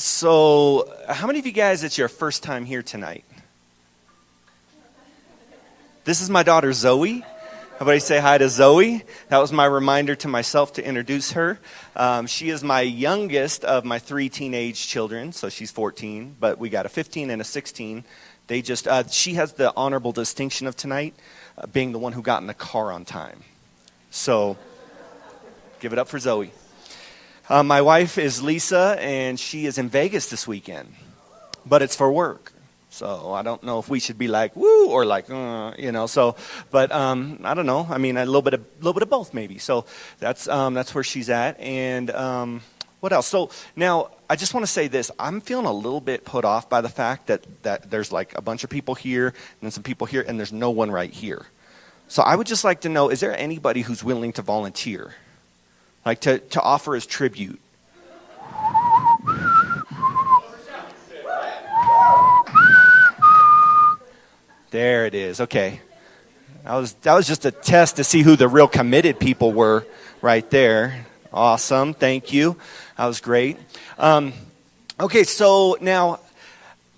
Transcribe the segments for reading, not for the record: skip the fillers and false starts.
So, how many of you guys, it's your first time here tonight? This is my daughter, Zoe. Everybody say hi to Zoe. That was my reminder to myself to introduce her. She is my youngest of my 3 teenage children, so she's 14, but we got a 15 and a 16. She has the honorable distinction of tonight, being the one who got in the car on time. So, give it up for Zoe. My wife is Lisa, and she is in Vegas this weekend, but it's for work. So I don't know if we should be like woo or like So, but I don't know. I mean, a little bit of both maybe. So that's where she's at. And what else? So now I just want to say this. I'm feeling a little bit put off by the fact that there's like a bunch of people here and then some people here, and there's no one right here. So I would just like to know: is there anybody who's willing to volunteer? Like to offer as tribute. There it is. Okay. That was just a test to see who the real committed people were right there. Awesome. Thank you. That was great. Okay, so now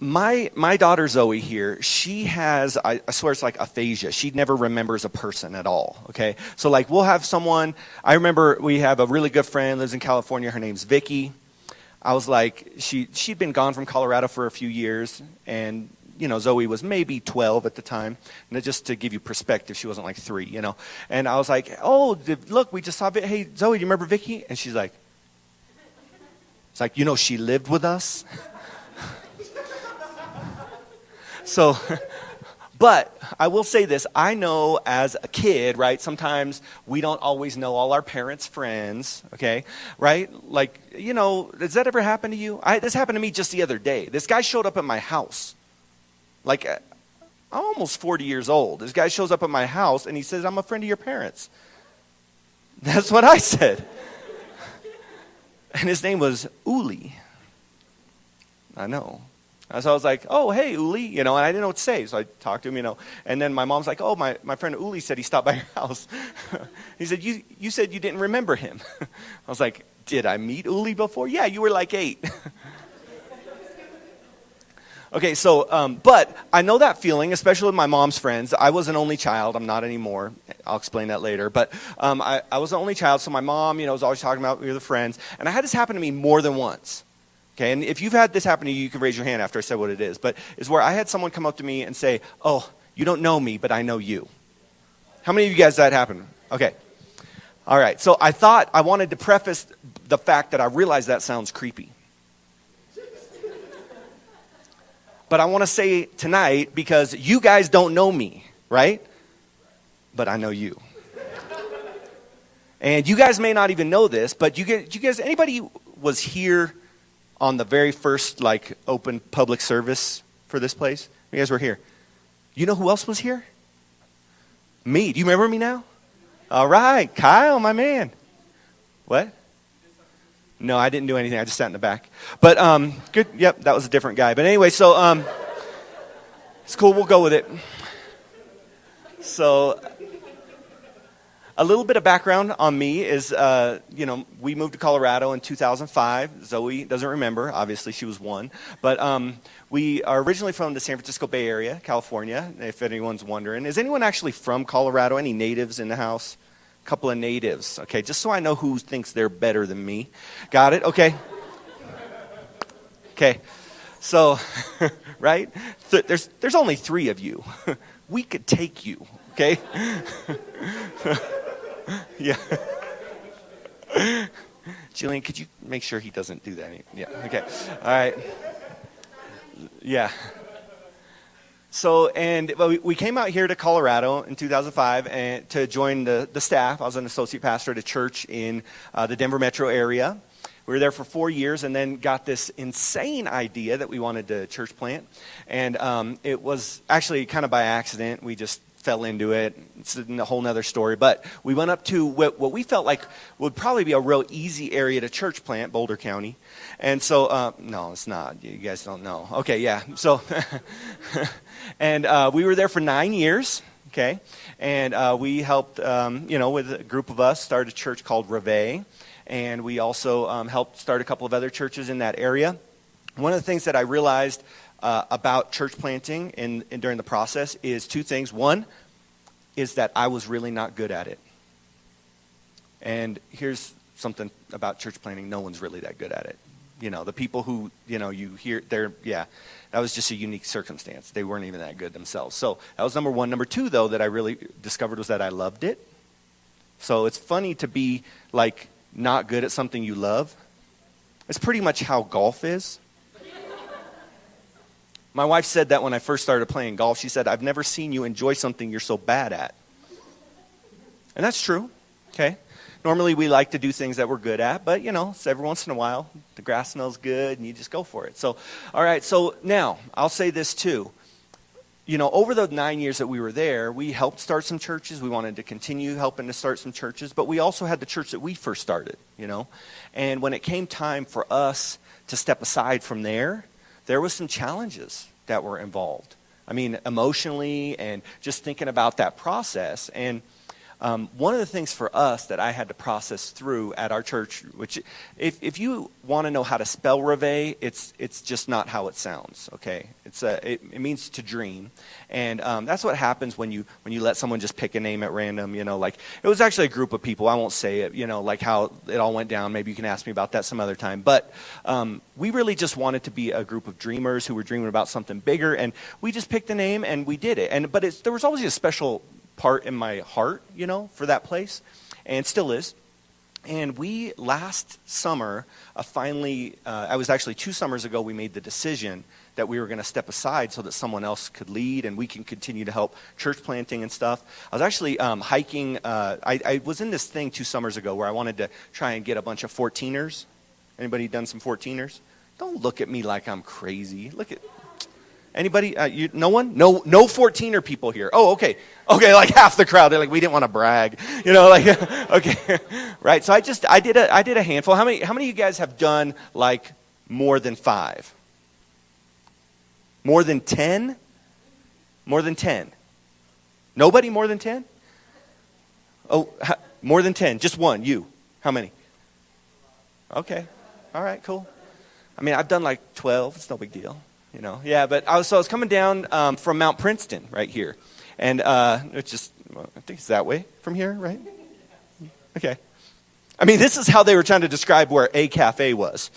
my daughter Zoe here, she has, I swear it's like aphasia. She never remembers a person at all, okay? So like we'll have someone, I remember we have a really good friend, lives in California, her name's Vicky. I was like, she'd been gone from Colorado for a few years, and Zoe was maybe 12 at the time. And just to give you perspective, she wasn't like 3, And I was like, oh, look, we just saw, hey, Zoe, do you remember Vicky? And she's like, it's like, she lived with us. So, but I will say this. I know as a kid, right, sometimes we don't always know all our parents' friends, okay, right? Like, does that ever happen to you? This happened to me just the other day. This guy showed up at my house. Like, I'm almost 40 years old. This guy shows up at my house, and he says, I'm a friend of your parents. That's what I said. And his name was Uli. I know. So I was like, oh, hey, Uli, and I didn't know what to say. So I talked to him, And then my mom's like, oh, my friend Uli said he stopped by your house. He said, you said you didn't remember him. I was like, did I meet Uli before? Yeah, you were like 8. Okay, so, but I know that feeling, especially with my mom's friends. I was an only child. I'm not anymore. I'll explain that later. But I was an only child, so my mom, was always talking about we were the friends. And I had this happen to me more than once. Okay, and if you've had this happen to you, you can raise your hand after I said what it is. But it's where I had someone come up to me and say, oh, you don't know me, but I know you. How many of you guys that happened? Okay. All right, so I wanted to preface the fact that I realized that sounds creepy. But I want to say tonight, because you guys don't know me, right? But I know you. And you guys may not even know this, but you guys, anybody was here on the very first, open public service for this place? You guys were here. You know who else was here? Me. Do you remember me now? All right. Kyle, my man. What? No, I didn't do anything. I just sat in the back. But, good. Yep, that was a different guy. But anyway, so, it's cool. We'll go with it. So, a little bit of background on me is, we moved to Colorado in 2005. Zoe doesn't remember. Obviously, she was 1. But we are originally from the San Francisco Bay Area, California, if anyone's wondering. Is anyone actually from Colorado? Any natives in the house? A couple of natives. Okay, just so I know who thinks they're better than me. Got it? Okay. Okay. So, right? There's only 3 of you. We could take you. Okay? Yeah. Jillian, could you make sure he doesn't do that? Yeah. Okay. All right. Yeah. So, and we came out here to Colorado in 2005 and to join the staff. I was an associate pastor at a church in the Denver metro area. We were there for 4 years and then got this insane idea that we wanted to church plant. And it was actually kind of by accident. We just fell into it. It's a whole nother story. But we went up to what we felt like would probably be a real easy area to church plant, Boulder County. And so, no, it's not. You guys don't know. Okay, yeah. So, and we were there for 9 years, okay? And we helped, with a group of us, start a church called Reve. And we also helped start a couple of other churches in that area. One of the things that I realized about church planting during the process is two things. One is that I was really not good at it. And here's something about church planting. No one's really that good at it. The people who, you hear, that was just a unique circumstance. They weren't even that good themselves. So that was number one. Number two, though, that I really discovered was that I loved it. So it's funny to be, not good at something you love. It's pretty much how golf is. My wife said that when I first started playing golf. She said, I've never seen you enjoy something you're so bad at. And that's true, okay? Normally we like to do things that we're good at, but, it's every once in a while, the grass smells good and you just go for it. So, all right, so now, I'll say this too. Over the 9 years that we were there, we helped start some churches. We wanted to continue helping to start some churches, but we also had the church that we first started, And when it came time for us to step aside from there was some challenges that were involved. I mean, emotionally and just thinking about that process. And one of the things for us that I had to process through at our church, which if you want to know how to spell Reveille, it's just not how it sounds, okay? It means to dream. And that's what happens when you let someone just pick a name at random, it was actually a group of people. I won't say it, like how it all went down. Maybe you can ask me about that some other time. But we really just wanted to be a group of dreamers who were dreaming about something bigger. And we just picked a name and we did it. But there was always a special part in my heart, for that place, and still is. And we last summer finally, I was actually 2 summers ago, we made the decision that we were going to step aside so that someone else could lead and we can continue to help church planting and stuff. I was actually hiking. I was in this thing 2 summers ago where I wanted to try and get a bunch of 14ers. Anybody done some 14ers? Don't look at me like I'm crazy. Look at anybody? No one? No 14er people here. Oh, okay. Okay, like half the crowd. They're like, we didn't want to brag. Okay. Right. So I did a handful. How many of you guys have done more than 5? More than 10? More than 10. Nobody more than 10? Oh, more than 10. Just one. You. How many? Okay. All right, cool. I mean, I've done 12. It's no big deal. Yeah, but I was coming down from Mount Princeton right here. And it's just, I think it's that way from here, right? Okay. I mean, this is how they were trying to describe where a cafe was.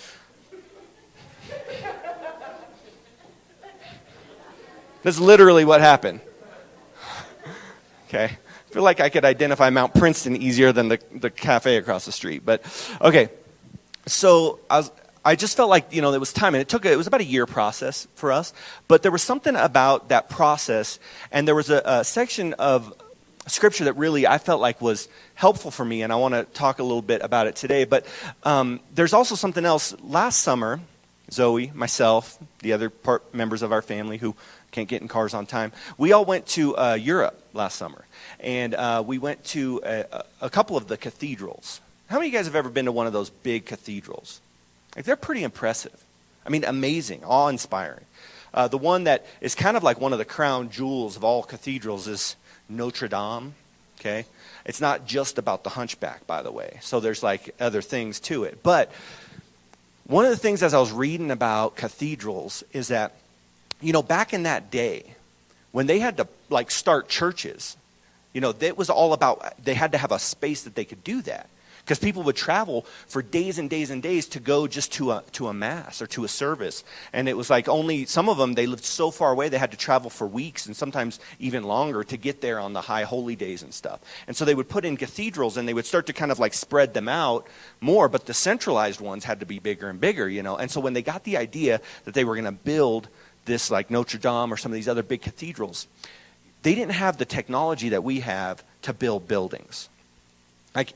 That's literally what happened. Okay. I feel like I could identify Mount Princeton easier than the cafe across the street. But, okay. So I just felt like, it was time, and it was about a year process for us, but there was something about that process, and there was a section of scripture that really I felt like was helpful for me, and I want to talk a little bit about it today, but there's also something else. Last summer, Zoe, myself, the other members of our family who can't get in cars on time, we all went to Europe last summer, and we went to a couple of the cathedrals. How many of you guys have ever been to one of those big cathedrals? They're pretty impressive. I mean, amazing, awe-inspiring. The one that is kind of like one of the crown jewels of all cathedrals is Notre Dame, okay? It's not just about the hunchback, by the way. So there's other things to it. But one of the things as I was reading about cathedrals is that, back in that day, when they had to start churches, it was all about, they had to have a space that they could do that. Because people would travel for days and days and days to go just to a mass or to a service. And it was only, some of them, they lived so far away, they had to travel for weeks and sometimes even longer to get there on the high holy days and stuff. And so they would put in cathedrals and they would start to kind of spread them out more, but the centralized ones had to be bigger and bigger, And so when they got the idea that they were going to build this Notre Dame or some of these other big cathedrals, they didn't have the technology that we have to build buildings.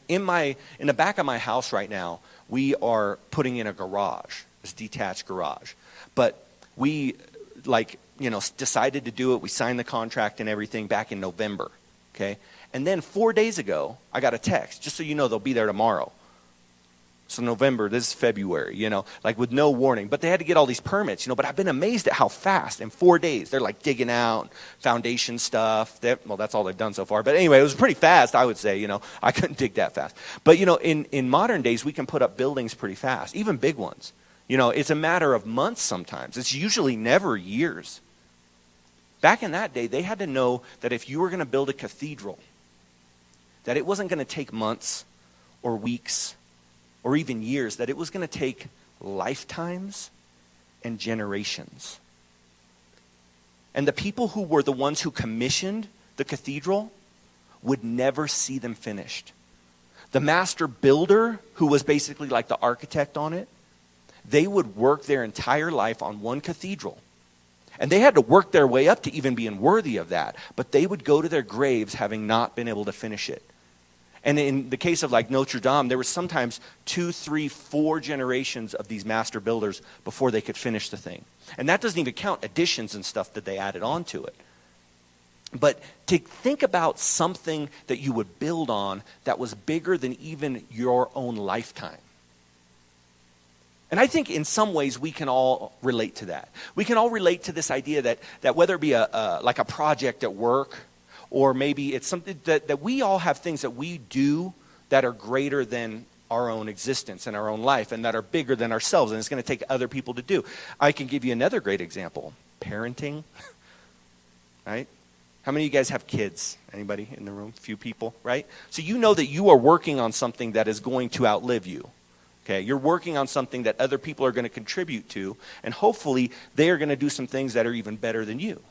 In the back of my house right now, we are putting in a garage, this detached garage. But we decided to do it. We signed the contract and everything back in November, okay? And then 4 days ago, I got a text, just so you know, they'll be there tomorrow. So November, this is February, with no warning. But they had to get all these permits, but I've been amazed at how fast in 4 days. They're digging out foundation stuff. That's all they've done so far. But anyway, it was pretty fast, I would say, I couldn't dig that fast. But, in modern days, we can put up buildings pretty fast, even big ones. It's a matter of months sometimes. It's usually never years. Back in that day, they had to know that if you were going to build a cathedral, that it wasn't going to take months or weeks or even years, that it was going to take lifetimes and generations. And the people who were the ones who commissioned the cathedral would never see them finished. The master builder, who was basically like the architect on it, they would work their entire life on one cathedral. And they had to work their way up to even being worthy of that. But they would go to their graves having not been able to finish it. And in the case of like Notre Dame, there was sometimes 2, 3, 4 generations of these master builders before they could finish the thing. And that doesn't even count additions and stuff that they added onto it. But to think about something that you would build on that was bigger than even your own lifetime. And I think in some ways we can all relate to that. We can all relate to this idea that whether it be like a project at work, or maybe it's something that we all have things that we do that are greater than our own existence and our own life, and that are bigger than ourselves, and it's going to take other people to do. I can give you another great example. Parenting, right? How many of you guys have kids? Anybody in the room? A few people, right? So you know that you are working on something that is going to outlive you. Okay, you're working on something that other people are going to contribute to, and hopefully they are going to do some things that are even better than you.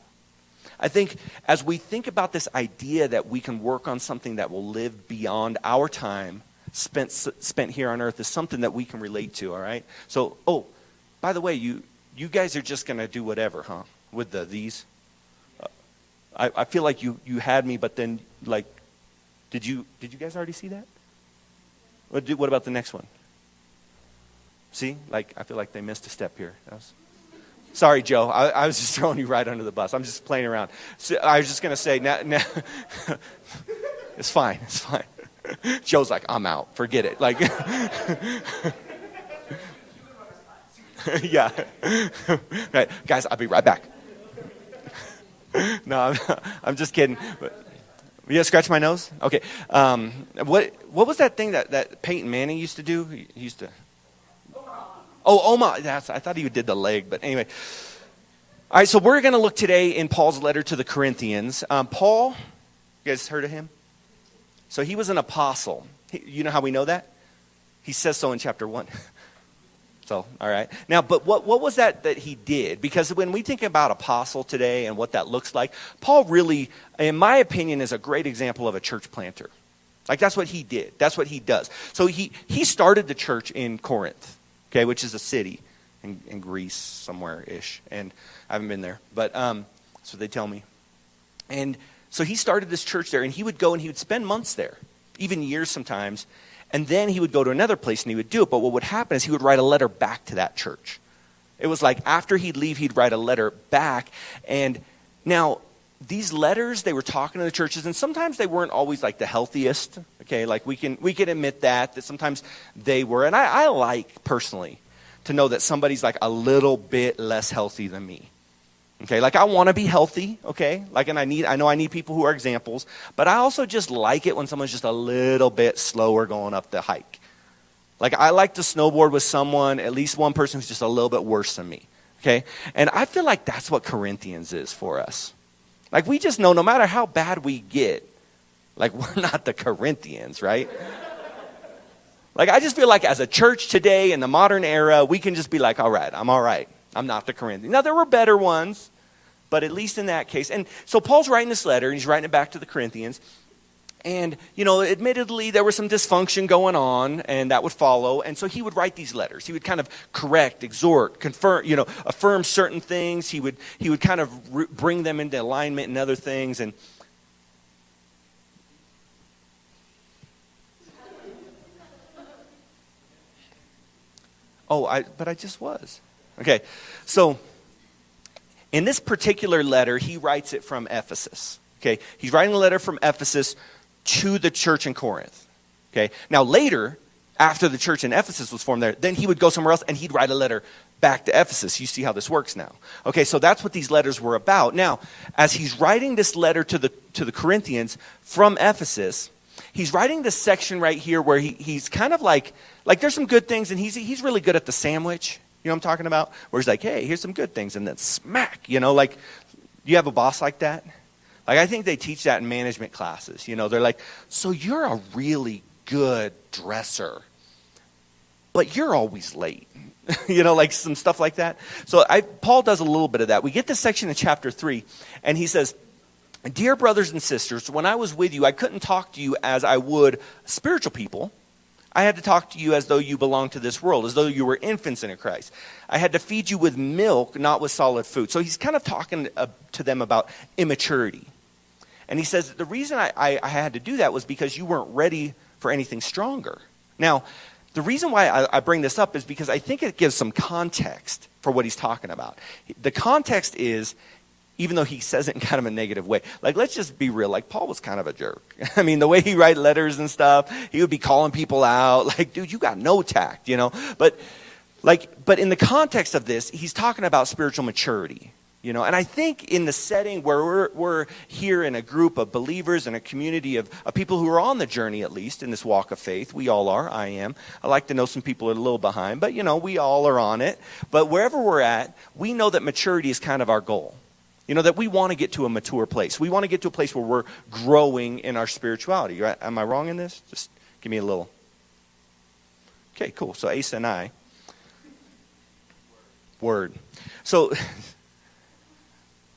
I think as we think about this idea that we can work on something that will live beyond our time spent here on earth is something that we can relate to, all right? So, by the way, you guys are just going to do whatever, huh, with these? I feel like you had me, but then, like, did you guys already see that? What about the next one? See, like, I feel like they missed a step here. Sorry, Joe. I was just throwing you right under the bus. I'm just playing around. So I was just going to say, now it's fine. It's fine. Joe's like, I'm out. Forget it. Like, yeah. Right. Guys, I'll be right back. No, I'm just kidding. But, you gotta scratch my nose? Okay. What was that thing that Peyton Manning used to do? He used to... Oma. I thought he did the leg, but anyway. All right, so we're going to look today in Paul's letter to the Corinthians. Paul, you guys heard of him? So he was an apostle. You know how we know that? He says so in chapter 1. So, all right. Now, but what was that he did? Because when we think about apostle today and what that looks like, Paul really, in my opinion, is a great example of a church planter. Like, that's what he did. That's what he does. So he started the church in Corinth. Okay, which is a city in Greece somewhere-ish. And I haven't been there, but that's what they tell me. And so he started this church there, and he would go and he would spend months there, even years sometimes. And then he would go to another place and he would do it. But what would happen is he would write a letter back to that church. It was like after he'd leave, he'd write a letter back. And now these letters, they were talking to the churches, and sometimes they weren't always like the healthiest. Okay, like we can admit that sometimes they were. And I like personally to know that somebody's like a little bit less healthy than me. Okay, like I want to be healthy, okay? Like, and I know I need people who are examples, but I also just like it when someone's just a little bit slower going up the hike. Like I like to snowboard with someone, at least one person who's just a little bit worse than me. Okay? And I feel like that's what Corinthians is for us. Like we just know no matter how bad we get, like we're not the Corinthians, right? Like I just feel like as a church today in the modern era, we can just be like, all right, I'm all right. I'm not the Corinthians. Now there were better ones, but at least in that case. And so Paul's writing this letter, and he's writing it back to the Corinthians. And, you know, admittedly, there was some dysfunction going on, and that would follow. And so he would write these letters. He would kind of correct, exhort, confirm, affirm certain things. He would kind of bring them into alignment and other things. And but I just was. Okay, so in this particular letter, he writes it from Ephesus. Okay, he's writing a letter from Ephesus to the church in Corinth. Okay, now later, after the church in Ephesus was formed there, then he would go somewhere else and he'd write a letter back to Ephesus. You see how this works now. Okay, so that's what these letters were about. Now, as he's writing this letter to the Corinthians from Ephesus, he's writing this section right here where he's kind of like there's some good things, and he's really good at the sandwich. You know what I'm talking about? Where he's like, hey, here's some good things, and then smack, like, you have a boss like that? Like, I think they teach that in management classes. They're like, so you're a really good dresser, but you're always late. Like some stuff like that. So Paul does a little bit of that. We get this section in chapter 3, and he says, dear brothers and sisters, when I was with you, I couldn't talk to you as I would spiritual people. I had to talk to you as though you belonged to this world, as though you were infants in Christ. I had to feed you with milk, not with solid food. So he's kind of talking to them about immaturity. And he says, the reason I had to do that was because you weren't ready for anything stronger. Now, the reason why I bring this up is because I think it gives some context for what he's talking about. The context is, even though he says it in kind of a negative way, like, let's just be real, like, Paul was kind of a jerk. I mean, the way he write letters and stuff, he would be calling people out, like, dude, you got no tact, But in the context of this, he's talking about spiritual maturity, and I think in the setting where we're here in a group of believers and a community of people who are on the journey, at least, in this walk of faith, we all are, I am. I like to know some people are a little behind, but, we all are on it. But wherever we're at, we know that maturity is kind of our goal. That we want to get to a mature place. We want to get to a place where we're growing in our spirituality. Right? Am I wrong in this? Just give me a little. Okay, cool. So Asa and I. Word. So,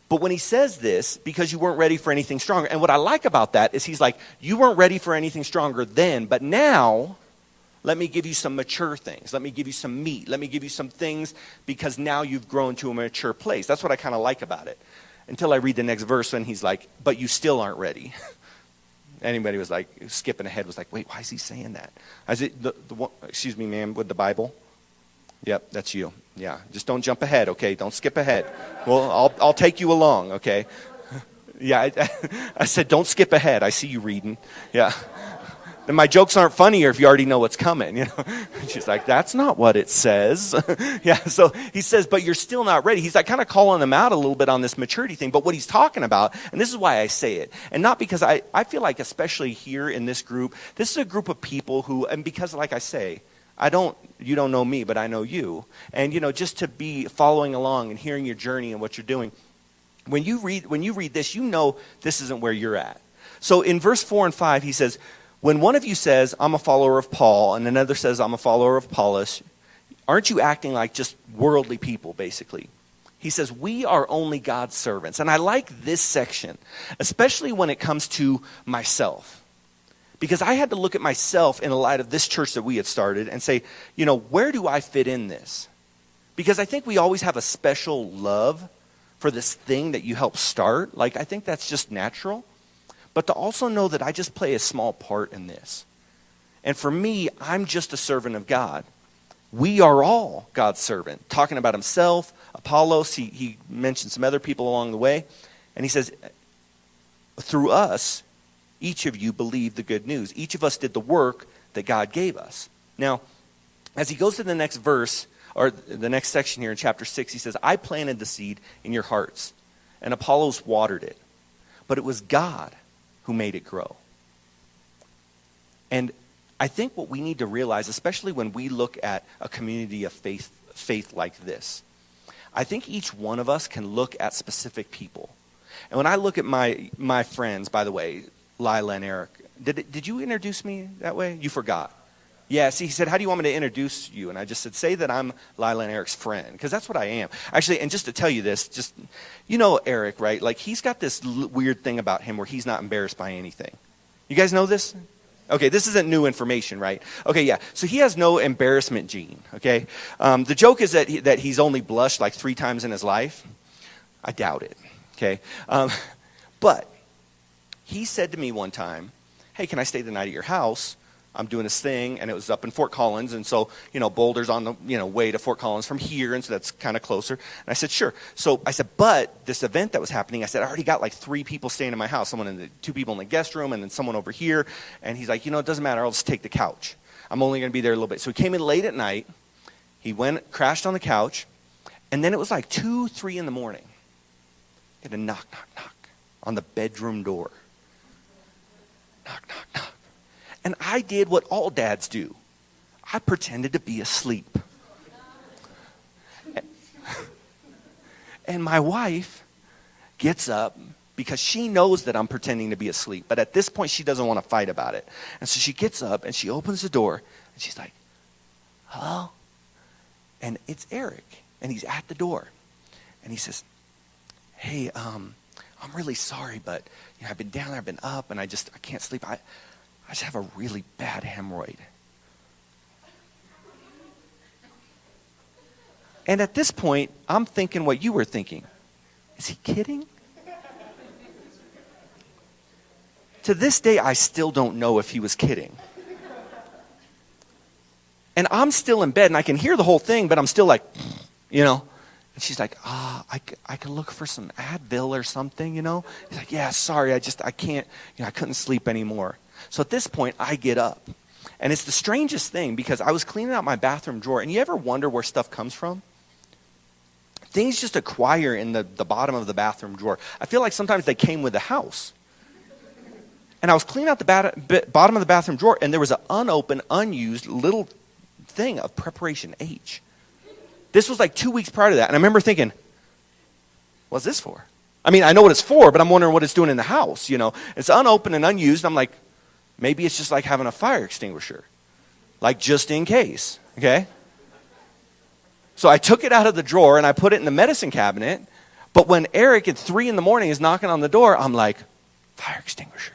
but when he says this, because you weren't ready for anything stronger, and what I like about that is he's like, you weren't ready for anything stronger then, but now, let me give you some mature things. Let me give you some meat. Let me give you some things because now you've grown to a mature place. That's what I kind of like about it. Until I read the next verse and he's like, but you still aren't ready. Anybody was like, skipping ahead, was like, wait, why is he saying that? I said, the one, excuse me, ma'am, with the Bible? Yep, that's you. Yeah, just don't jump ahead, okay? Don't skip ahead. Well, I'll take you along, okay? Yeah, I said, don't skip ahead. I see you reading. Yeah. And my jokes aren't funnier if you already know what's coming, She's like, that's not what it says. Yeah, so he says, but you're still not ready. He's like kind of calling them out a little bit on this maturity thing. But what he's talking about, and this is why I say it, and not because I feel like especially here in this group, this is a group of people who, and because like I say, you don't know me, but I know you. And, just to be following along and hearing your journey and what you're doing, when you read this, this isn't where you're at. So in verse 4 and 5, he says, when one of you says, I'm a follower of Paul, and another says, I'm a follower of Apollos, aren't you acting like just worldly people, basically? He says, we are only God's servants. And I like this section, especially when it comes to myself. Because I had to look at myself in the light of this church that we had started and say, where do I fit in this? Because I think we always have a special love for this thing that you helped start. Like, I think that's just natural. But to also know that I just play a small part in this. And for me, I'm just a servant of God. We are all God's servant. Talking about himself, Apollos, he mentioned some other people along the way. And he says, through us, each of you believed the good news. Each of us did the work that God gave us. Now, as he goes to the next verse, or the next section here in chapter 6, he says, I planted the seed in your hearts, and Apollos watered it. But it was God who made it grow. And I think what we need to realize, especially when we look at a community of faith like this, I think each one of us can look at specific people. And when I look at my friends, by the way, Leila and Eric, did you introduce me that way? You forgot. Yeah, see, he said, how do you want me to introduce you? And I just said, say that I'm Leila and Eric's friend, because that's what I am. Actually, and just to tell you this, Eric, right? Like, he's got this weird thing about him where he's not embarrassed by anything. You guys know this? Okay, this isn't new information, right? Okay, yeah. So he has no embarrassment gene, okay? The joke is that he's only blushed like 3 times in his life. I doubt it, okay? But he said to me one time, hey, can I stay the night at your house? I'm doing this thing, and it was up in Fort Collins, and so, Boulder's on the, way to Fort Collins from here, and so that's kind of closer. And I said, sure. So I said, but this event that was happening, I said, I already got like 3 people staying in my house, 2 people in the guest room, and then someone over here. And he's like, it doesn't matter, I'll just take the couch. I'm only going to be there a little bit. So he came in late at night. He crashed on the couch, and then it was like 2, 3 in the morning. He had a knock, knock, knock on the bedroom door. Knock, knock, knock. And I did what all dads do. I pretended to be asleep. And my wife gets up because she knows that I'm pretending to be asleep. But at this point, she doesn't want to fight about it. And so she gets up and she opens the door and she's like, hello? And it's Eric. And he's at the door. And he says, hey, I'm really sorry, but I've been down there, I've been up, and I can't sleep. I just have a really bad hemorrhoid. And at this point, I'm thinking what you were thinking. Is he kidding? To this day, I still don't know if he was kidding. And I'm still in bed, and I can hear the whole thing, but I'm still like, And she's like, I can look for some Advil or something, He's like, yeah, sorry, I can't, I couldn't sleep anymore. So at this point, I get up. And it's the strangest thing, because I was cleaning out my bathroom drawer, and you ever wonder where stuff comes from? Things just acquire in the bottom of the bathroom drawer. I feel like sometimes they came with the house. And I was cleaning out the bottom of the bathroom drawer, and there was an unopened, unused little thing of Preparation H. This was like 2 weeks prior to that. And I remember thinking, what's this for? I mean, I know what it's for, but I'm wondering what it's doing in the house, It's unopened and unused. I'm like, maybe it's just like having a fire extinguisher. Like just in case, okay? So I took it out of the drawer and I put it in the medicine cabinet. But when Eric at 3 a.m. is knocking on the door, I'm like, fire extinguisher.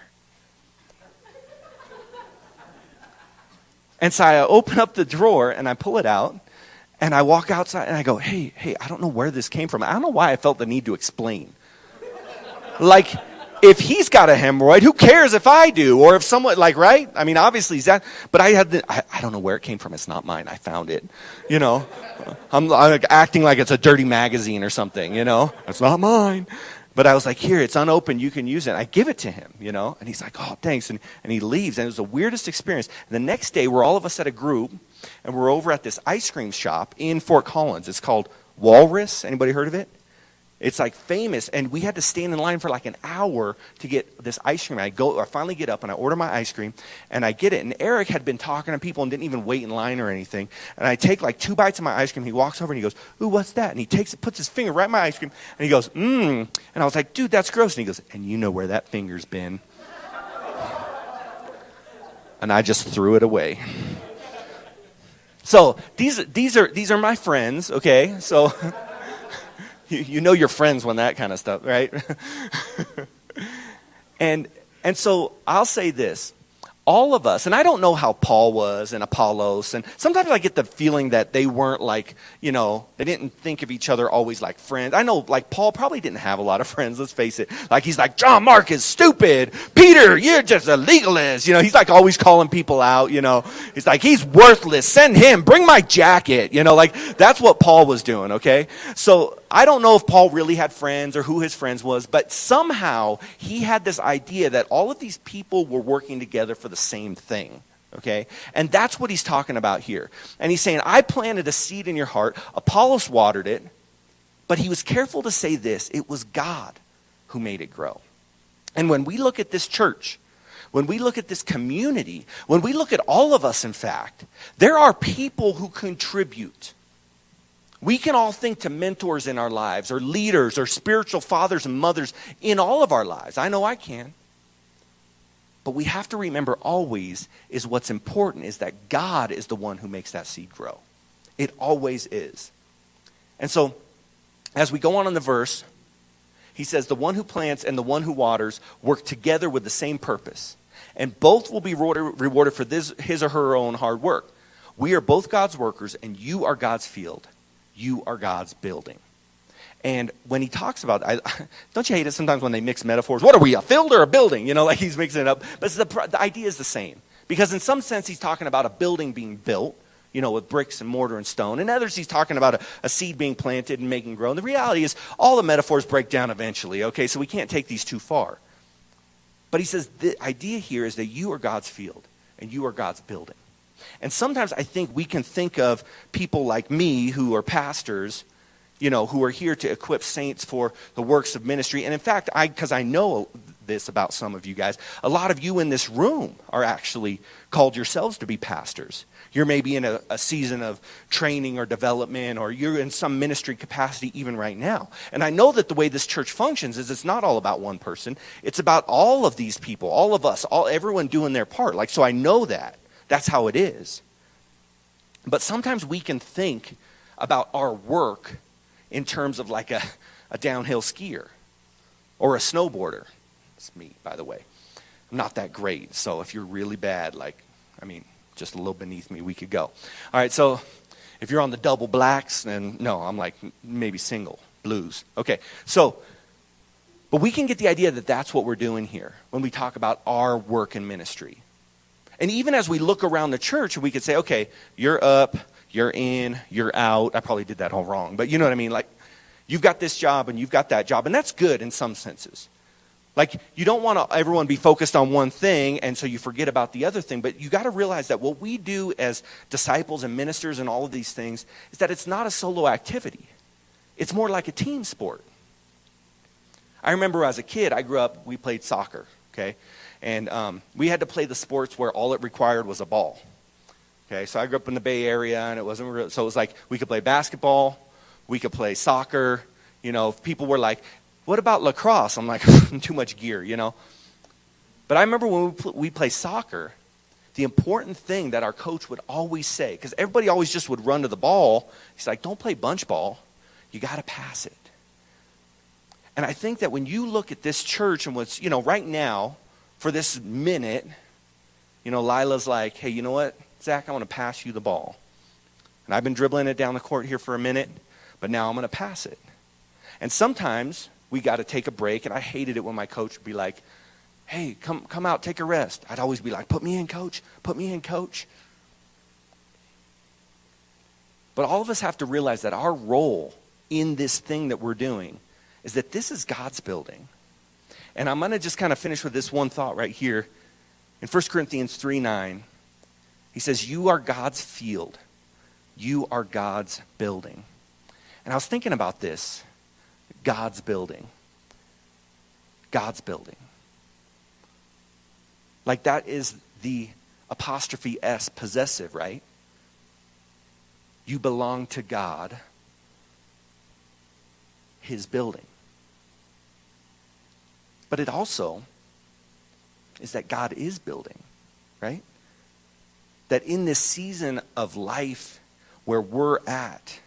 And so I open up the drawer and I pull it out and I walk outside and I go, hey, I don't know where this came from. I don't know why I felt the need to explain. Like, if he's got a hemorrhoid, who cares if I do? Or if someone, right? I mean, obviously, that. But I don't know where it came from. It's not mine. I found it. I'm acting like it's a dirty magazine or something, It's not mine. But I was like, here, it's unopened. You can use it. And I give it to him, And he's like, oh, thanks. And he leaves. And it was the weirdest experience. And the next day, we're all of us at a group. And we're over at this ice cream shop in Fort Collins. It's called Walrus. Anybody heard of it? It's like famous, and we had to stand in line for like an hour to get this ice cream. I finally get up and I order my ice cream, and I get it. And Eric had been talking to people and didn't even wait in line or anything. And I take like 2 bites of my ice cream. He walks over and he goes, ooh, what's that? And he takes it, puts his finger right in my ice cream, and he goes, And I was like, dude, that's gross. And he goes, and you know where that finger's been. And I just threw it away. So these are my friends, okay? So. You know your friends when that kind of stuff, right? And so I'll say this. All of us, and I don't know how Paul was and Apollos, and sometimes I get the feeling that they weren't like, they didn't think of each other always like friends. I know, like, Paul probably didn't have a lot of friends, let's face it. Like, he's like, John Mark is stupid. Peter, you're just a legalist. He's like always calling people out, He's like, he's worthless. Send him. Bring my jacket. Like, that's what Paul was doing, okay? So I don't know if Paul really had friends or who his friends was, but somehow he had this idea that all of these people were working together for the same thing, okay? And that's what he's talking about here. And he's saying, I planted a seed in your heart, Apollos watered it, but he was careful to say this, it was God who made it grow. And when we look at this church, when we look at this community, when we look at all of us, in fact, there are people who contribute. We can all think to mentors in our lives, or leaders, or spiritual fathers and mothers in all of our lives. I know I can. But we have to remember always is what's important is that God is the one who makes that seed grow. It always is. And so, as we go on in the verse, he says, the one who plants and the one who waters work together with the same purpose. And both will be rewarded for his or her own hard work. We are both God's workers, and you are God's field. You are God's building. And when he talks about, don't you hate it sometimes when they mix metaphors? What are we, a field or a building? Like he's mixing it up. But the idea is the same. Because in some sense, he's talking about a building being built, with bricks and mortar and stone. In others, he's talking about a seed being planted and making grow. And the reality is, all the metaphors break down eventually, okay? So we can't take these too far. But he says the idea here is that you are God's field and you are God's building. And sometimes I think we can think of people like me who are pastors, who are here to equip saints for the works of ministry. And in fact, because I know this about some of you guys. A lot of you in this room are actually called yourselves to be pastors. You're maybe in a season of training or development, or you're in some ministry capacity even right now. And I know that the way this church functions is it's not all about one person. It's about all of these people, all of us, everyone doing their part. Like, so I know that. That's how it is. But sometimes we can think about our work in terms of like a downhill skier or a snowboarder. It's me, by the way. I'm not that great, so if you're really bad, just a little beneath me, we could go. All right, so if you're on the double blacks, then no, I'm like maybe single, blues. Okay, so, but we can get the idea that that's what we're doing here when we talk about our work in ministry. And even as we look around the church, we could say, okay, you're up, you're in, you're out. I probably did that all wrong, but you know what I mean? Like, you've got this job and you've got that job, and that's good in some senses. Like, you don't want everyone be focused on one thing, and so you forget about the other thing, but you got to realize that what we do as disciples and ministers and all of these things is that it's not a solo activity. It's more like a team sport. I remember as a kid, I grew up, we played soccer, okay? And we had to play the sports where all it required was a ball. Okay, so I grew up in the Bay Area, and it wasn't real, so it was like we could play basketball, we could play soccer. You know, people were like, what about lacrosse? I'm like, too much gear, you know. But I remember when we play soccer, the important thing that our coach would always say, because everybody always just would run to the ball, he's like, don't play bunch ball, you got to pass it. And I think that when you look at this church and what's, you know, right now, for this minute, you know, Lila's like, hey, you know what, Zach, I want to pass you the ball. And I've been dribbling it down the court here for a minute, but now I'm going to pass it. And sometimes we got to take a break, and I hated it when my coach would be like, hey, come out, take a rest. I'd always be like, put me in, coach, put me in, coach. But all of us have to realize that our role in this thing that we're doing is that this is God's building. And I'm going to just kind of finish with this one thought right here. In 1 Corinthians 3:9, he says, you are God's field. You are God's building. And I was thinking about this. God's building. God's building. Like, that is the apostrophe S possessive, right? You belong to God, his building. But it also is that God is building, right? That in this season of life where we're at,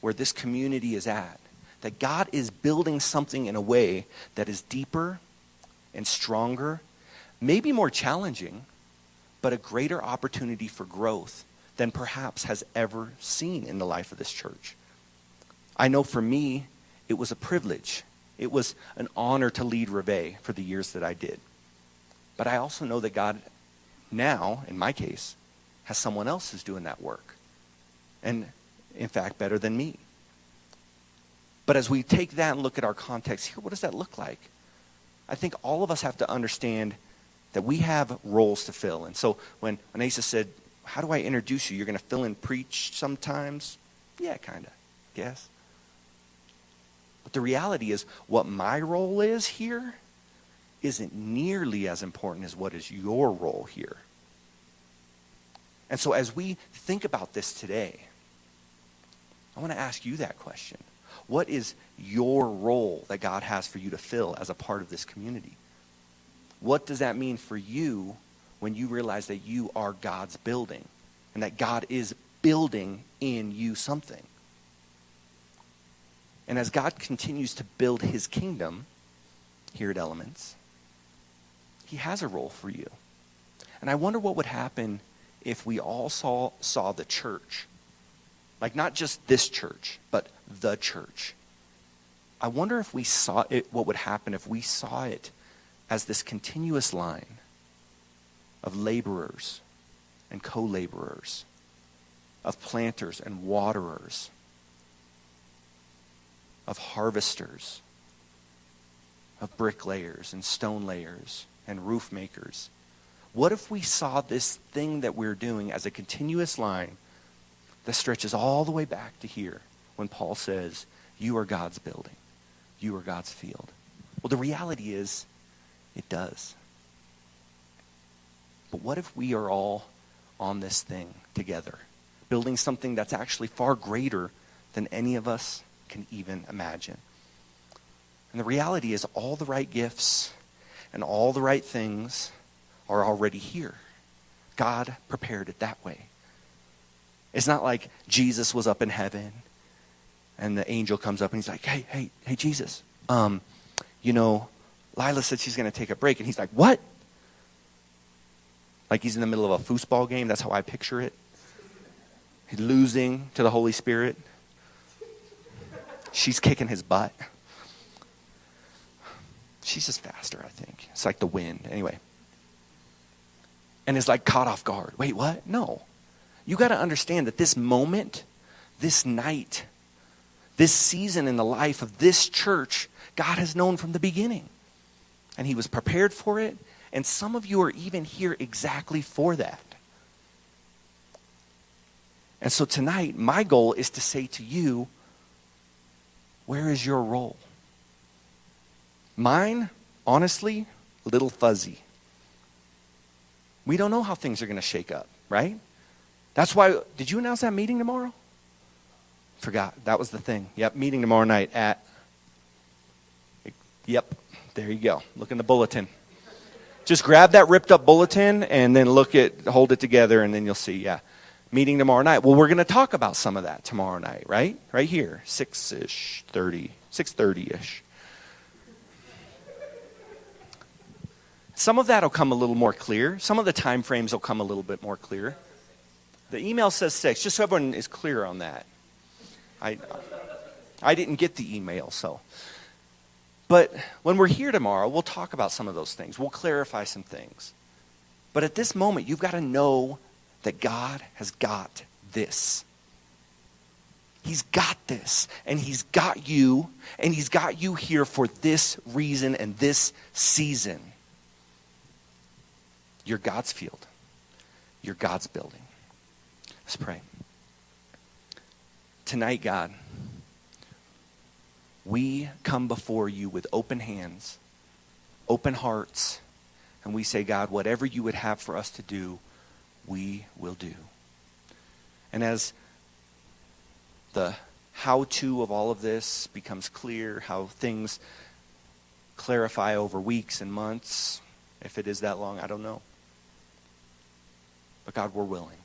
where this community is at, that God is building something in a way that is deeper and stronger, maybe more challenging, but a greater opportunity for growth than perhaps has ever seen in the life of this church. I know for me, it was a privilege. It was an honor to lead Reveille for the years that I did. But I also know that God now, in my case, has someone else who's doing that work. And in fact, better than me. But as we take that and look at our context here, what does that look like? I think all of us have to understand that we have roles to fill. And so when Asa said, how do I introduce you? You're going to fill in preach sometimes? Yeah, kind of, guess. But the reality is what my role is here isn't nearly as important as what is your role here. And so as we think about this today, I want to ask you that question. What is your role that God has for you to fill as a part of this community? What does that mean for you when you realize that you are God's building and that God is building in you something? And as God continues to build his kingdom here at Elements, he has a role for you. And I wonder what would happen if we all saw the church, like not just this church, but the church. I wonder if we saw it, what would happen if we saw it as this continuous line of laborers and co-laborers, of planters and waterers, of harvesters, of bricklayers and stone layers and roof makers. What if we saw this thing that we're doing as a continuous line that stretches all the way back to here when Paul says, you are God's building. You are God's field. Well, the reality is It does. But what if we are all on this thing together, building something that's actually far greater than any of us can even imagine? And the reality is all the right gifts and all the right things are already here. God prepared it that way. It's not like Jesus was up in heaven and the angel comes up and he's like, hey, Jesus, Leila said she's going to take a break. And he's like, what? Like he's in the middle of a foosball game. That's how I picture it. He's losing to the Holy Spirit. She's kicking his butt. She's just faster, I think. It's like the wind. Anyway. And is like caught off guard. Wait, what? No. You got to understand that this moment, this night, this season in the life of this church, God has known from the beginning. And he was prepared for it. And some of you are even here exactly for that. And so tonight, my goal is to say to you, where is your role? Mine, honestly, a little fuzzy. We don't know how things are going to shake up, right? That's why, did you announce that meeting tomorrow? Forgot, that was the thing. Yep, meeting tomorrow night at, yep, there you go. Look in the bulletin. Just grab that ripped up bulletin and then hold it together and then you'll see, yeah. Meeting tomorrow night. Well, we're going to talk about some of that tomorrow night, right? Right here, 6:30-ish. Some of that will come a little more clear. Some of the time frames will come a little bit more clear. The email says 6, just so everyone is clear on that. I didn't get the email, so. But when we're here tomorrow, we'll talk about some of those things. We'll clarify some things. But at this moment, you've got to know that God has got this. He's got this. And he's got you. And he's got you here for this reason and this season. You're God's field. You're God's building. Let's pray. Tonight, God, we come before you with open hands, open hearts, and we say, God, whatever you would have for us to do, we will do. And as the how-to of all of this becomes clear, how things clarify over weeks and months, if it is that long, I don't know. But God, we're willing.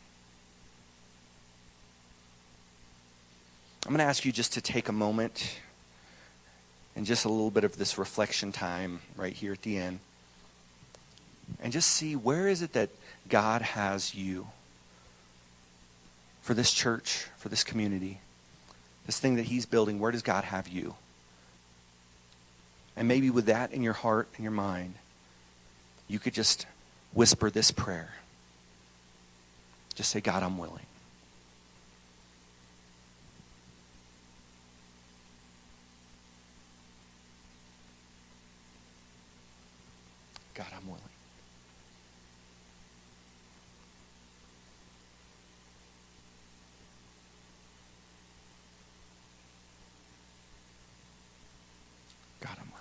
I'm going to ask you just to take a moment and just a little bit of this reflection time right here at the end. And just see, where is it that God has you for this church, for this community, this thing that he's building? Where does God have you? And maybe with that in your heart and your mind, you could just whisper this prayer. Just say, God, I'm willing. God, I'm willing. God, I'm willing.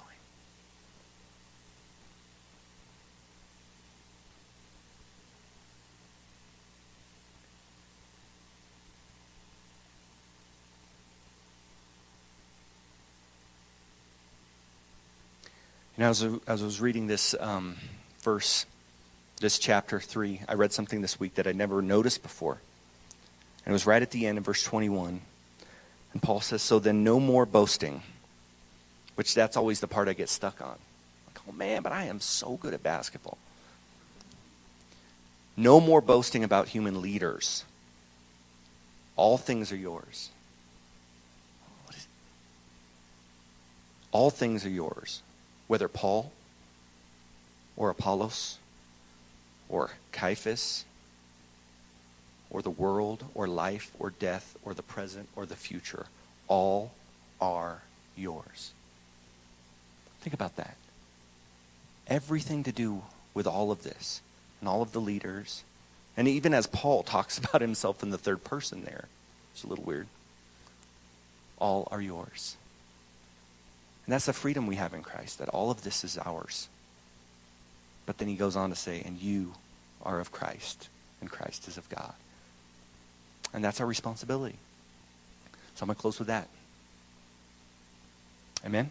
You know, as I was reading this verse, this chapter 3, I read something this week that I never noticed before. And it was right at the end of verse 21. And Paul says, so then no more boasting, which that's always the part I get stuck on. Like, oh man, but I am so good at basketball. No more boasting about human leaders. All things are yours. All things are yours. Whether Paul or Apollos or Caiaphas or the world or life or death or the present or the future, all are yours. Think about that. Everything to do with all of this and all of the leaders, and even as Paul talks about himself in the third person there, it's a little weird. All are yours. And that's the freedom we have in Christ, that all of this is ours. But then he goes on to say, and you are of Christ, and Christ is of God. And that's our responsibility. So I'm going to close with that. Amen?